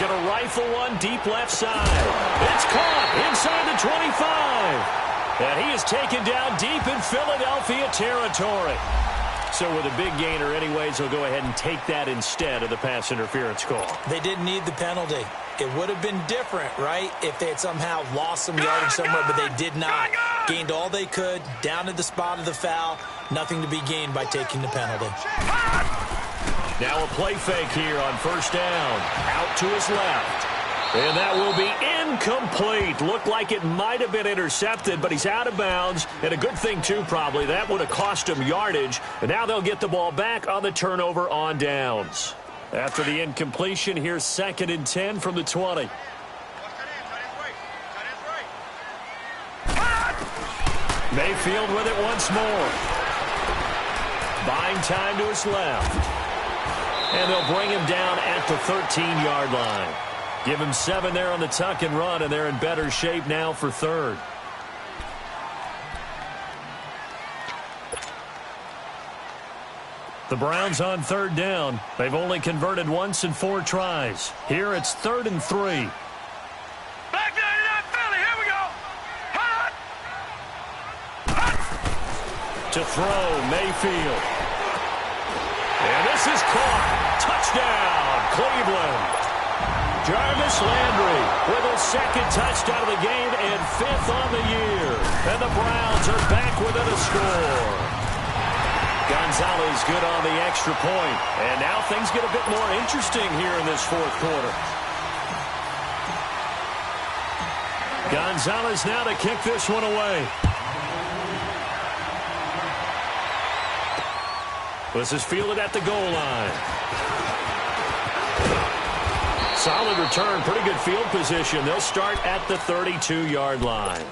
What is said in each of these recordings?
going to rifle one deep left side. It's caught inside the 25. And he is taken down deep in Philadelphia territory. So with a big gainer anyways, he'll go ahead and take that instead of the pass interference call. They didn't need the penalty. It would have been different, right, if they had somehow lost some yardage somewhere, but they did not. Gained all they could, down to the spot of the foul. Nothing to be gained by taking the penalty. Now a play fake here on first down. Out to his left. And that will be incomplete. Looked like it might have been intercepted, but he's out of bounds. And a good thing, too, probably. That would have cost him yardage. And now they'll get the ball back on the turnover on downs. After the incompletion, here's 2nd and 10 from the 20. Mayfield with it once more. Buying time to his left. And they'll bring him down at the 13-yard line. Give him 7 there on the tuck and run, and they're in better shape now for 3rd. The Browns on 3rd down. They've only converted once in 4 tries. Here it's 3rd and 3. Back there to that Philly. Here we go. Hot. To throw, Mayfield. And this is caught. Touchdown, Cleveland. Jarvis Landry with a 2nd touchdown of the game and 5th on the year. And the Browns are back within a score. Gonzalez good on the extra point. And now things get a bit more interesting here in this 4th quarter. Gonzalez now to kick this one away. This is fielded at the goal line. Solid return, pretty good field position. They'll start at the 32-yard line.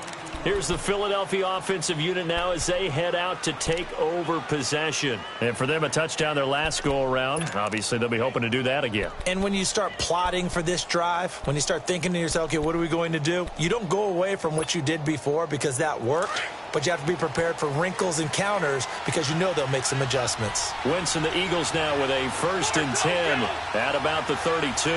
Here's the Philadelphia offensive unit now as they head out to take over possession. And for them, a touchdown their last go-around. Obviously, they'll be hoping to do that again. And when you start plotting for this drive, when you start thinking to yourself, okay, what are we going to do? You don't go away from what you did before because that worked, but you have to be prepared for wrinkles and counters because you know they'll make some adjustments. Wentz and the Eagles now with a 1st and 10 at about the 32.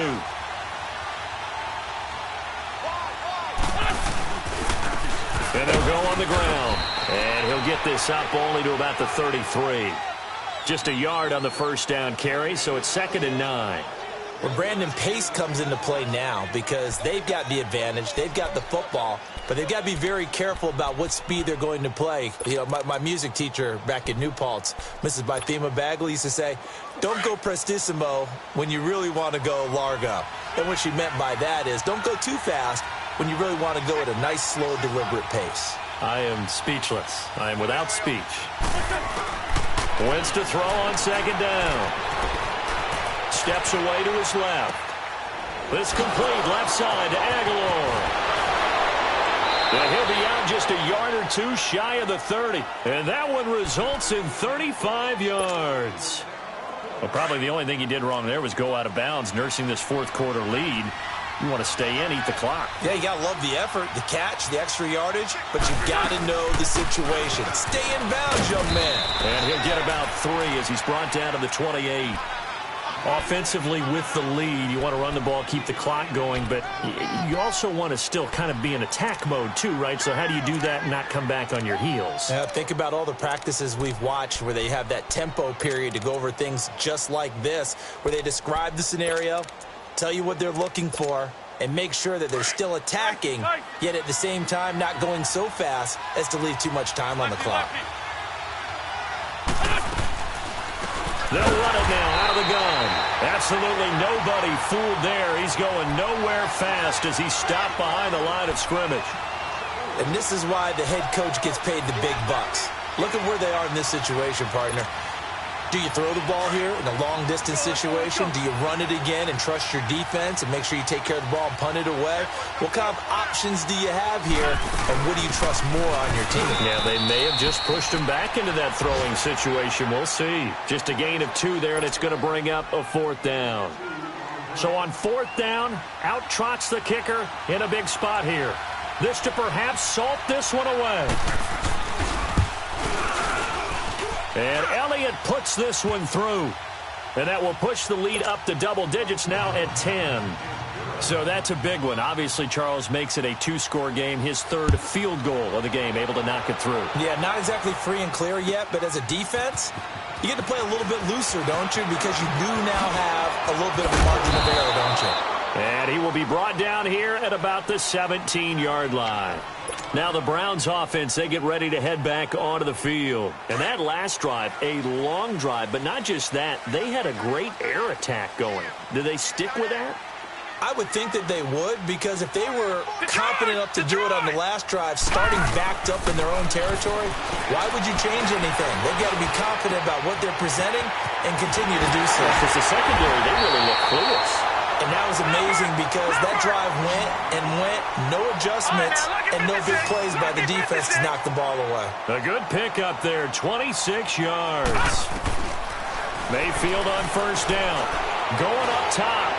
And they'll go on the ground. And he'll get this up only to about the 33. Just a yard on the first down carry, so it's 2nd and 9. Well, Brandon, pace comes into play now because they've got the advantage. They've got the football, but they've got to be very careful about what speed they're going to play. You know, my music teacher back in New Paltz, Mrs. Bythema Bagley, used to say, don't go prestissimo when you really want to go largo. And what she meant by that is don't go too fast when you really want to go at a nice, slow, deliberate pace. I am speechless. I am without speech. Wentz to throw on 2nd down. Steps away to his left. This complete left side to Aguilar. And he'll be out just a yard or 2 shy of the 30. And that one results in 35 yards. Well, probably the only thing he did wrong there was go out of bounds, nursing this 4th quarter lead. You want to stay in, eat the clock. Yeah, you got to love the effort, the catch, the extra yardage, but you've got to know the situation. Stay in bounds, young man. And he'll get about 3 as he's brought down to the 28. Offensively with the lead, you want to run the ball, keep the clock going, but you also want to still kind of be in attack mode too, right? So how do you do that and not come back on your heels? Yeah, think about all the practices we've watched where they have that tempo period to go over things just like this, where they describe the scenario, tell you what they're looking for, and make sure that they're still attacking, yet at the same time not going so fast as to leave too much time on the clock. They'll run it now out of the gun. Absolutely nobody fooled there. He's going nowhere fast as he's stopped behind the line of scrimmage. And this is why the head coach gets paid the big bucks. Look at where they are in this situation, partner. Do you throw the ball here in a long-distance situation? Do you run it again and trust your defense and make sure you take care of the ball and punt it away? What kind of options do you have here, and what do you trust more on your team? Yeah, they may have just pushed him back into that throwing situation. We'll see. Just a gain of 2 there, and it's going to bring up a 4th down. So on 4th down, out trots the kicker in a big spot here. This to perhaps salt this one away. And Elliott puts this one through. And that will push the lead up to double digits now at 10. So that's a big one. Obviously, Charles makes it a two-score game. His third field goal of the game, able to knock it through. Yeah, not exactly free and clear yet, but as a defense, you get to play a little bit looser, don't you? Because you do now have a little bit of a margin of error, don't you? And he will be brought down here at about the 17-yard line. Now the Browns offense, they get ready to head back onto the field. And that last drive, a long drive, but not just that, they had a great air attack going. Do they stick with that? I would think that they would, because if they were confident enough to do it on the last drive, starting backed up in their own territory, why would you change anything? They've got to be confident about what they're presenting and continue to do so. Because the secondary, they really look clueless. And that was amazing because that drive went and went, no adjustments, and no big plays by the defense to knock the ball away. A good pickup there, 26 yards. Mayfield on first down, going up top.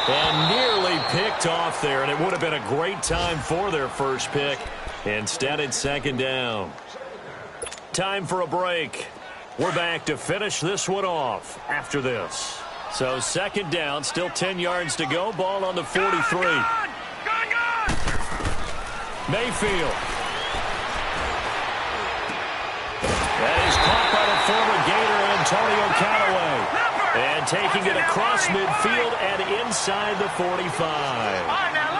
And nearly picked off there, and it would have been a great time for their first pick. Instead, it's second down. Time for a break. We're back to finish this one off after this. So second down, still 10 yards to go. Ball on the 43. Mayfield. That is caught by the former Gator, Antonio Callaway. And taking it across midfield and inside the 45.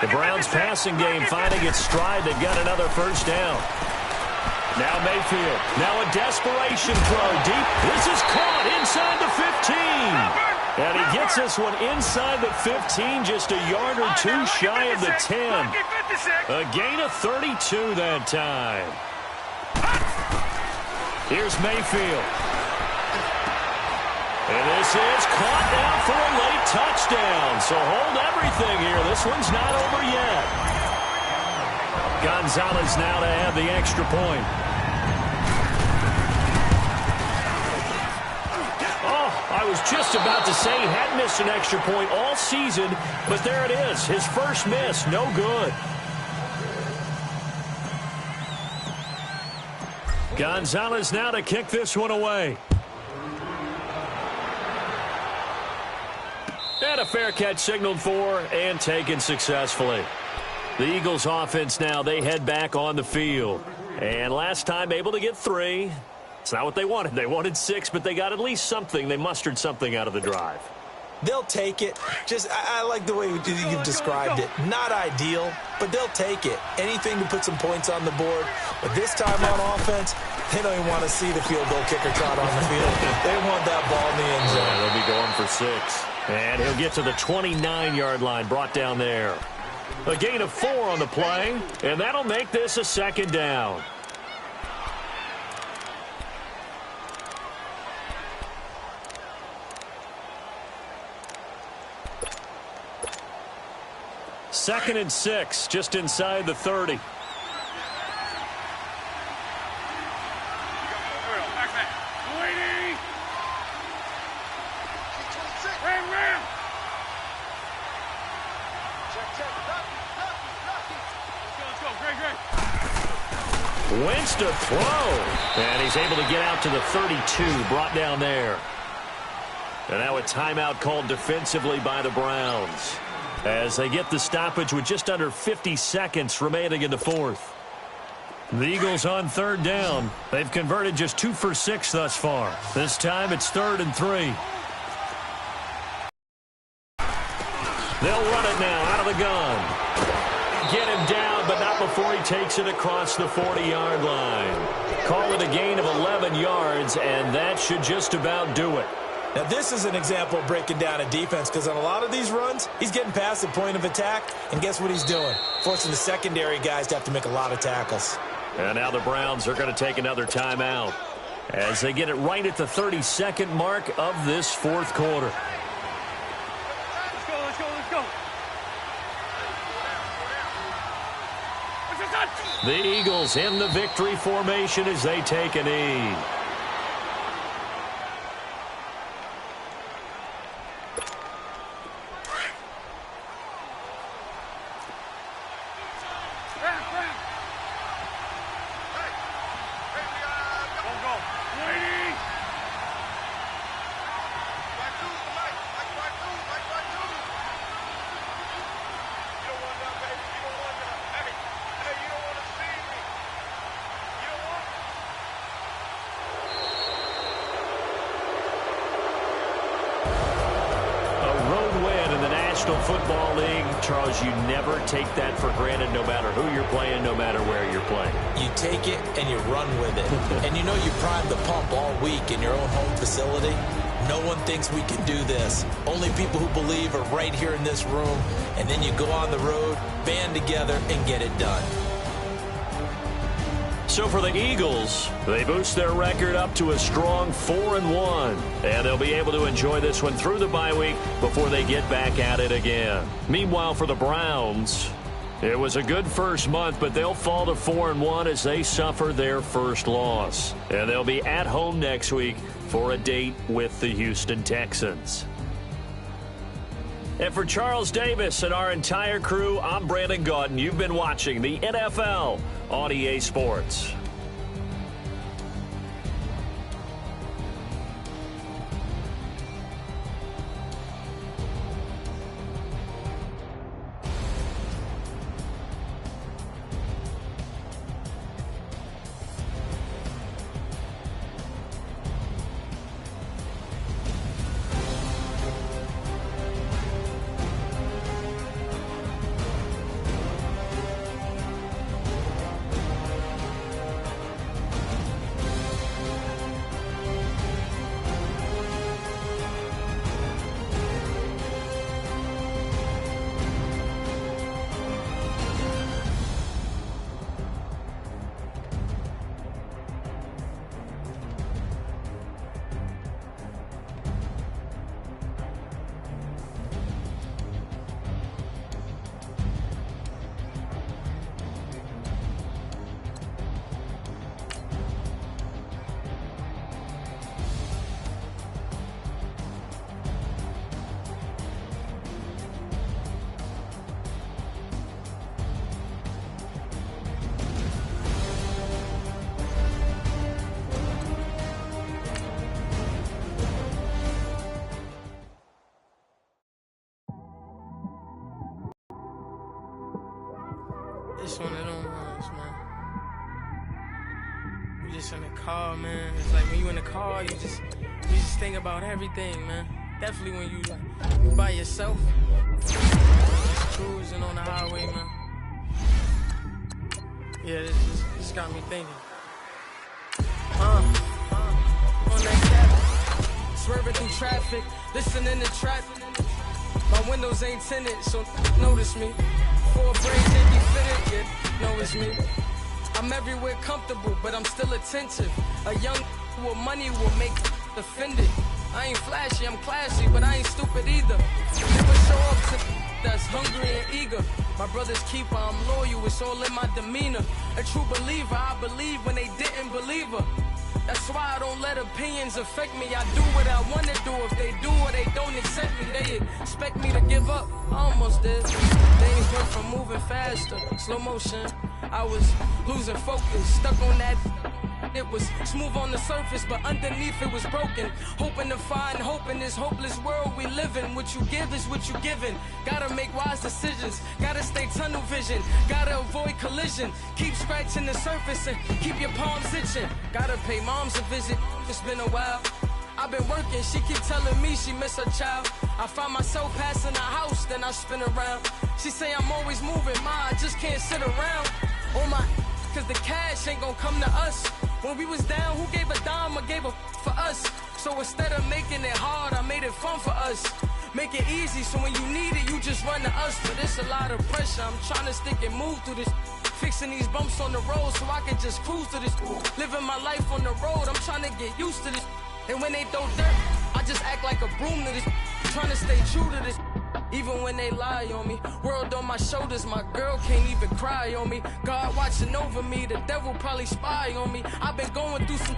The Browns passing game finding its stride. They've got another first down. Now Mayfield. Now a desperation throw deep. This is caught inside the 15. And he gets this one inside the 15, just a yard or two shy of the 10. A gain of 32 that time. Here's Mayfield. And this is caught now for a late touchdown. So hold everything here. This one's not over yet. Gonzalez now to have the extra point. Oh, I was just about to say he hadn't missed an extra point all season, but there it is. His first miss, no good. Gonzalez now to kick this one away. And a fair catch signaled for and taken successfully. The Eagles offense now, they head back on the field. And last time able to get 3. It's not what they wanted. They wanted 6, but they got at least something. They mustered something out of the drive. They'll take it. I like the way you've described it. Not ideal, but they'll take it. Anything to put some points on the board. But this time on offense, they don't even want to see the field goal kicker trot on the field. They want that ball in the end zone. Yeah, they'll be going for 6. And he'll get to the 29-yard line, brought down there. A gain of 4 on the play, and that'll make this a second down. Second and 6, just inside the 30. Wentz to throw. And he's able to get out to the 32, brought down there. And now a timeout called defensively by the Browns, as they get the stoppage with just under 50 seconds remaining in the fourth. The Eagles on third down. They've converted just 2 for 6 thus far. This time it's 3rd and 3. They'll run it now out of the gun. Get him down, but not before he takes it across the 40-yard line. Call it a gain of 11 yards, and that should just about do it. Now, this is an example of breaking down a defense, because on a lot of these runs, he's getting past the point of attack, and guess what he's doing? Forcing the secondary guys to have to make a lot of tackles. And now the Browns are going to take another timeout as they get it right at the 32nd mark of this fourth quarter. Let's go. The Eagles in the victory formation as they take a knee. National Football League, Charles, you never take that for granted no matter who you're playing, no matter where you're playing. You take it and you run with it. And you know you prime the pump all week in your own home facility. No one thinks we can do this. Only people who believe are right here in this room. And then you go on the road, band together, and get it done. So for the Eagles, they boost their record up to a strong 4-1. And they'll be able to enjoy this one through the bye week before they get back at it again. Meanwhile, for the Browns, it was a good first month, but they'll fall to 4-1 as they suffer their first loss. And they'll be at home next week for a date with the Houston Texans. And for Charles Davis and our entire crew, I'm Brandon Gaudin. You've been watching the NFL on EA Sports. It's one of them ones, man. You just in the car, man. It's like when you in the car, you just think about everything, man. Definitely when you by yourself, just cruising on the highway, man. Yeah, this got me thinking. On that cap, swerving through traffic, listening to trap. My windows ain't tinted, so notice me. Four braids ain't be fitted, yeah, know it's me. I'm everywhere comfortable, but I'm still attentive. A young with money will make offended. I ain't flashy, I'm classy, but I ain't stupid either. Never show up to that's hungry and eager. My brother's keeper, I'm loyal, it's all in my demeanor. A true believer, I believe when they didn't believe her. That's why I don't let opinions affect me. I do what I want to do. If they do or they don't accept me, they expect me to give up. I almost did. Things went from moving faster, slow motion. I was losing focus, stuck on that. It was smooth on the surface, but underneath it was broken. Hoping to find hope in this hopeless world we live in. What you give is what you given. Gotta make wise decisions. Gotta stay tunnel vision. Gotta avoid collision. Keep scratching the surface and keep your palms itching. Gotta pay moms a visit. It's been a while. I've been working, she keep telling me she miss her child. I find myself passing the house, then I spin around. She say I'm always moving, ma, I just can't sit around. Oh my, cause the cash ain't gonna come to us. When we was down, who gave a dime or gave a for us? So instead of making it hard, I made it fun for us. Make it easy, so when you need it, you just run to us. But it's a lot of pressure, I'm trying to stick and move through this. Fixing these bumps on the road so I can just cruise to this. Living my life on the road, I'm trying to get used to this. And when they throw dirt, I just act like a broom to this. Trying to stay true to this. Even when they lie on me. World on my shoulders, my girl can't even cry on me. God watching over me, the devil probably spy on me. I've been going through some,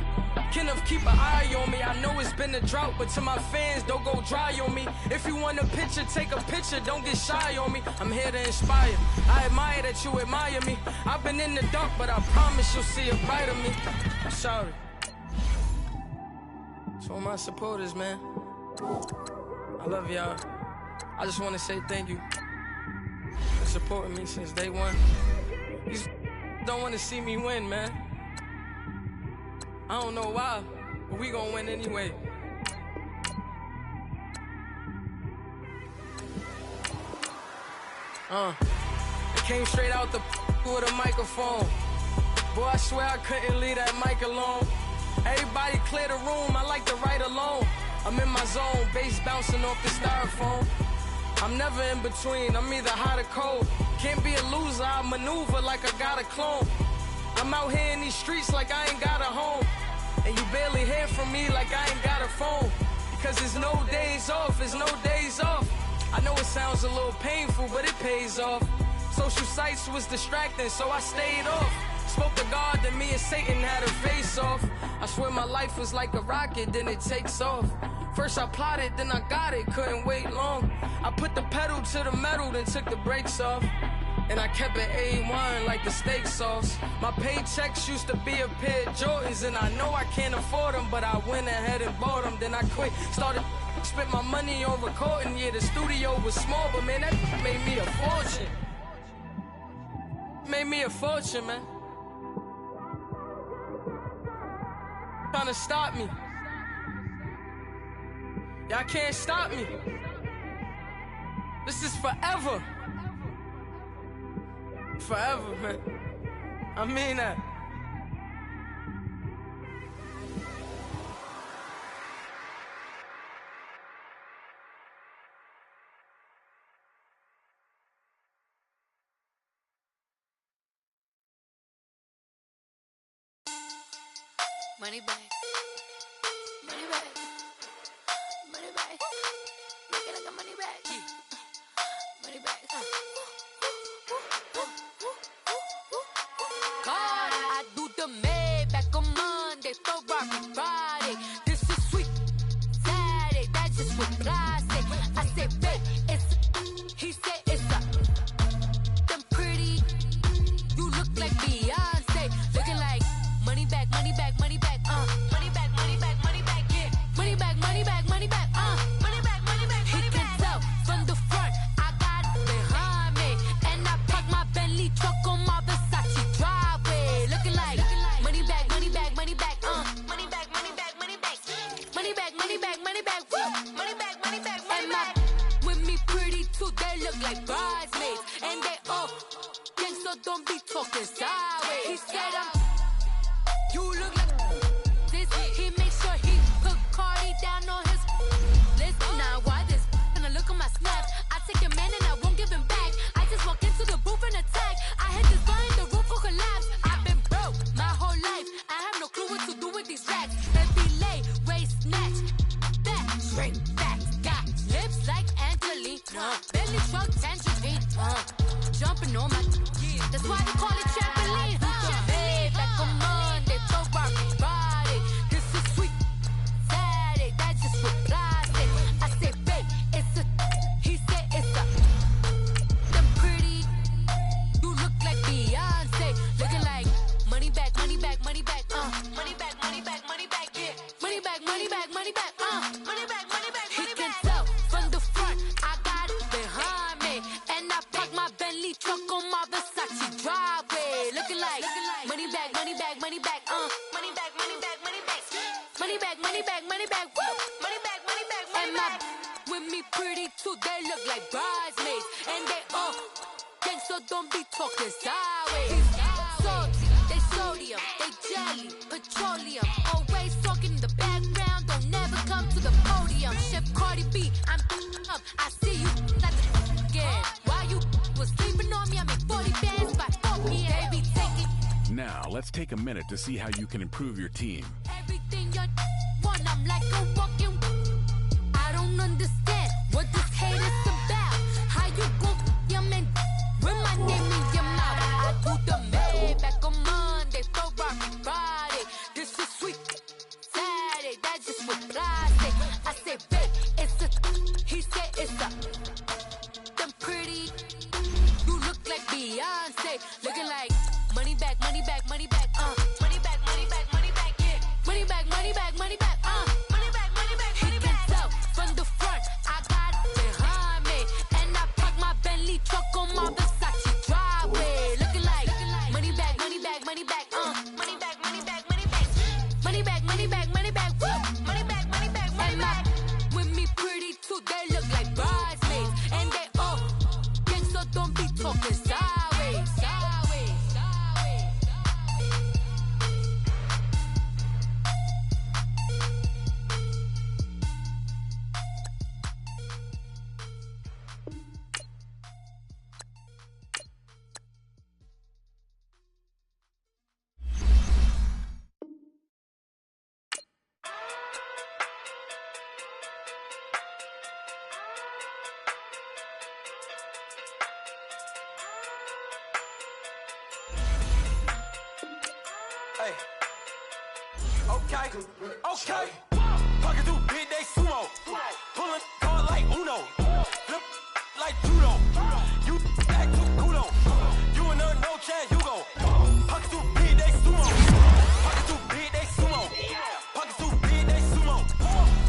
Kenneth keep an eye on me. I know it's been a drought, but to my fans, don't go dry on me. If you want a picture, take a picture, don't get shy on me. I'm here to inspire, I admire that you admire me. I've been in the dark, but I promise you'll see a brighter me. I'm sorry. To all my supporters, man, I love y'all. I just want to say thank you for supporting me since day one. You don't want to see me win, man. I don't know why, but we gonna win anyway. It came straight out the with a microphone. Boy, I swear I couldn't leave that mic alone. Everybody clear the room, I like to write alone. I'm in my zone, bass bouncing off the styrofoam. I'm never in between, I'm either hot or cold. Can't be a loser, I maneuver like I got a clone. I'm out here in these streets like I ain't got a home. And you barely hear from me like I ain't got a phone. Because there's no days off, there's no days off. I know it sounds a little painful, but it pays off. Social sites was distracting, so I stayed off. Spoke to God, then me and Satan had a face off. I swear my life was like a rocket, then it takes off. First I plotted, then I got it, couldn't wait long. I put the pedal to the metal, then took the brakes off. And I kept it A1 like the steak sauce. My paychecks used to be a pair of Jordans, and I know I can't afford them, but I went ahead and bought them. Then I quit, spent my money on recording. Yeah, the studio was small, but man, that made me a fortune. Made me a fortune, man. Trying to stop me. Y'all can't stop me. This is forever. Forever, man. I mean that. Money bag. Money bag. Money bag. Make it like a money bag. Money bag. God, I do the Maybach on Monday, Ferrari Friday. This is sweet Saturday, that's just what I say. I say, babe, it's he said it's a them pretty. You look like Beyonce, looking like money bag, money bag, money bag, money bag, money bag, money bag, yeah, money bag, money bag, money bag, money bag, money bag. He can tell from the front, I got it behind me, and I park my Bentley truck on my Versace driveway, looking like money bag, money bag, money bag, money bag, money bag, money bag, money bag, money bag, money bag, money bag, money bag, money bag. With me pretty too, they look like bridesmaids, and they all gang, so don't be talking sideways. He said you look like this. He makes sure he put Cardi down on his list. Now why this? And I look at my snaps. I take a man and I won't give him back. I just walk into the booth and attack. I hit this button, the roof will collapse. I've been broke my whole life. I have no clue what to do with these racks. Every lay, waist snatch, back, straight back. Got lips like Angelina, belly truck tangerine, jumping on my. That's why they call it trampoline. Back on Monday, Ferrari Friday. This is sweet Saturday, that's just what I say. I say, babe, it's a. He said it's a. Them pretty. You look like Beyonce, looking like money bag, money bag, money bag, money bag, money bag, money bag, yeah, money bag, money bag, money bag, money bag, money bag. He can tell from the front, I got it behind me, and I park my Bentley truck on my Versace driveway, looking like money bag, money bag, money bag, money bag, money bag, money bag, money bag, money bag, money bag, money bag, money bag, money bag. With me pretty too, they look like bridesmaids, and they all gang, so don't be talking sideways. Salty, they sodium, they jelly, petroleum, always talking in the background, don't never come to the podium. Chef Cardi B, I'm up, I see you at the again. While you was sleeping on me, I make 40 bands by 4 p.m. Baby, take it. Now, let's take a minute to see how you can improve your team. Everything you want, I'm like a walking. I don't understand what this hate is about. How you go your man with my name in your mouth? I do the Maybach on Monday, Ferrari Friday. This is sweet Saturday, that's just what I say. I say, babe, it's a. He said it's a. Them pretty. You look like Beyonce, looking like money bag, money bag, money bag, money bag, money bag, money bag, yeah, money bag, money bag, money bag, money bag, money bag. He can tell from the front, I got it behind me, and I park my Bentley truck on my Versace driveway, looking like money bag, money bag, money bag, money bag, money bag, money bag, money bag, money bag, money bag, money bag, money bag, money bag. With me pretty too, they look like bridesmaids, and they all gang, so don't be Okay. Pocket too big, they sumo. Pulling hard like Uno. Flip like judo. You act too kudo. You and her, no chance, you go. Pocket too big, they sumo. Pocket too big, they sumo. Pocket too big, they sumo.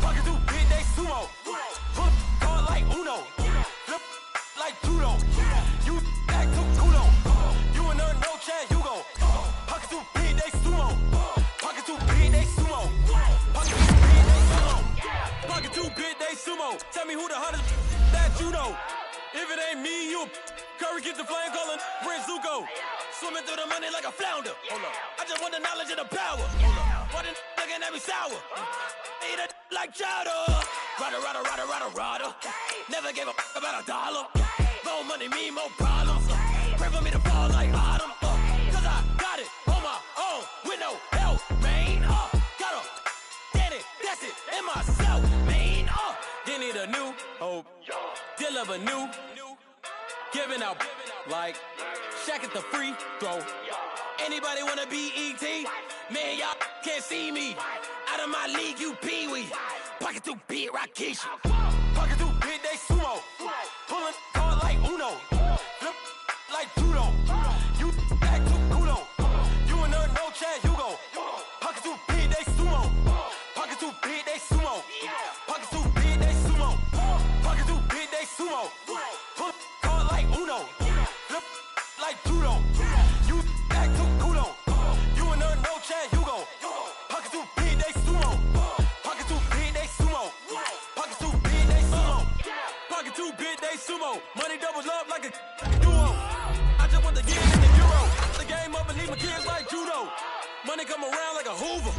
Pocket too big, they sumo. Pull hard like Uno. Flip like judo. You act too kudo. You and her, no chance, you go. Pocket too big, they sumo. Pocket too big, they sumo. Pocket too big, they sumo. Pocket too big, they sumo. Tell me who the hottest that you know. If it ain't me, you Curry get the flame calling Prince Zuko. Swimming through the money like a flounder. I just want the knowledge and the power. Why the looking at me sour? Eat it like chowder. Rada. Never gave a about $1. More money, me, more problems. Pray for me to fall like autumn. Cause I got it on my own with no help, man. Got a daddy, that's it, and myself, man. They need a new hope. Deal of a new. Giving out like Shaq at the free throw. Anybody wanna be E.T.? Man, y'all can't see me. Out of my league, you pee-wee. Pocket too big, Rakeisha. Pocket too big, they sumo. Pulling hard like Uno. Flip like judo. You act too kudo. You and her, no chance, you go. Pocket too big, they sumo. Pocket too big, they sumo. Pocket too big, they sumo. Pocket too big, they sumo. Pull hard like Uno. Flip like judo. You act too kudo. You and her, no chance, you go. Pocket too big, they sumo. Pocket too big, they sumo. Pocket too big, they sumo. Pocket too big, they sumo. Money doubles up like a duo. I just want to get in the Euro. The game up and leave my kids like judo. Money come around like a Hoover.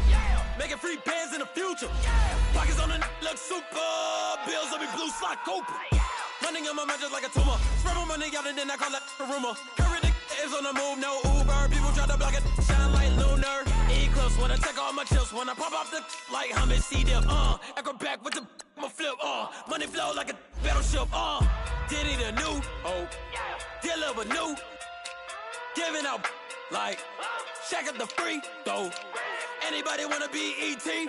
Making free bands in the future. Pockets on the look super. Bills on me blue slot Cooper. Running on my mind just like a tumor. Spread my money out and then I call that a rumor. Curry the is on the move, no Uber. People try to block it, shine like lunar. Eclipse when I take all my chips. When I pop off the like hummus, see them. Acrobat with the I'ma flip. Money flow like a battleship. Diddy the new hope. Deal of a new. Giving out like Shaq at the free throw. Anybody wanna be E.T.?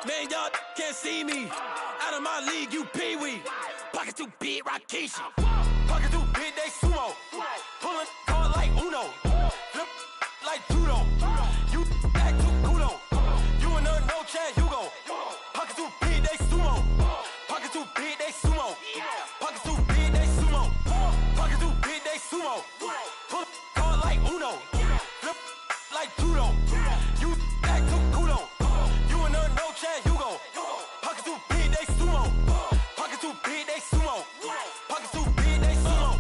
Man, y'all can't see me. Out of my league, you pee-wee. Pocket too big, Rakeisha. Pocket too big, they sumo. Pulling hard like Uno. Flip like judo. You act too kudo. You and her, no chance, you go. Pocket too big, they sumo. Pocket too big, they sumo. Pocket too big, they sumo. Pocket too big, they sumo. Pull hard like Uno. Flip like judo. You act too kudo. You and her, no chance, you go. Pocket too big, they sumo. Pocket too big, they sumo. Pocket too big, they sumo.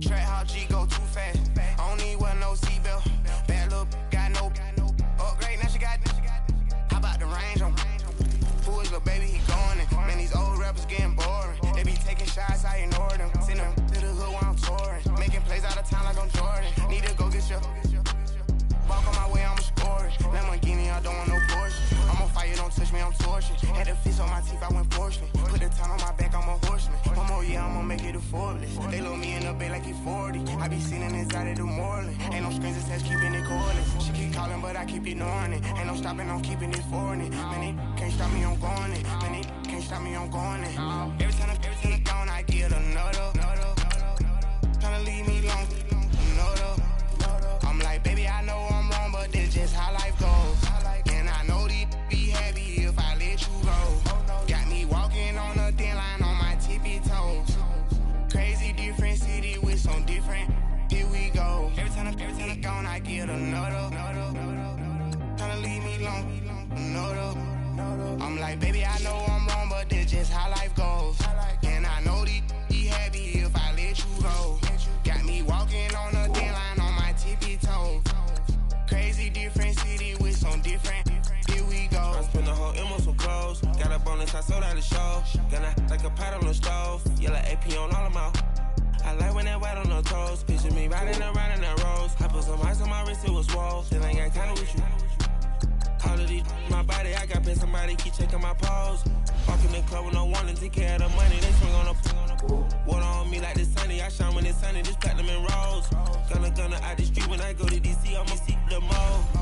Trap how G go too fast. I don't need wear no seatbelt. Bad little got no upgrade. Now she got. How about the range on? Who is little baby? He going in. Man, these old rappers getting boring. They be taking shots, I ignore them. Send them to the hood while I'm touring. Making plays out of town like I'm Jordan. Need to go get your. Walk on my way, I'ma score it. Lamborghini, I don't want no Porsche. I'm on fire, don't touch me, I'm torching. Had the fist on my teeth, I went fortunate. Put the time on my back, I'm a horseman. One more year, I'ma make it a Forbes. They load me in the bay like he 40. I be seen inside of the Moreland. Ain't no screens attached, keeping it cordless. She keep calling, but I keep ignoring it. Ain't no stopping, I'm keeping it foreign it. Man, they can't stop me, I'm going it. Man, they can't stop me, I'm going it. Every time I'm gone, I get another. Tryna leave me alone, another. I'm like, baby, I know I'm wrong, but this just how life goes. And I know these be happy if I let you go. Got me walking on a thin line on my tippy toes. Crazy different city with some different. Here we go. Every time I'm gone, I get another. Tryna leave me alone, another. I'm like, baby, I know I'm wrong, but this just how life goes. And I know these be happy if I let you go. Got me walking on a thin line cash, I sold out the show. Gonna like a pot on the stove. Yeah, like AP on all of my. I like when that wet on the toes. Picture me riding around in that rose. I put some ice on my wrist, it was swole. Then I got kinda with you. All of these, my body, I got paid somebody, keep checking my pose. Walk in the club with no warning, take care of the money, they swing on the water on me like the sunny, I shine when it's sunny, just platinum and rose. Gonna out the street when I go to DC, I'ma see the mo.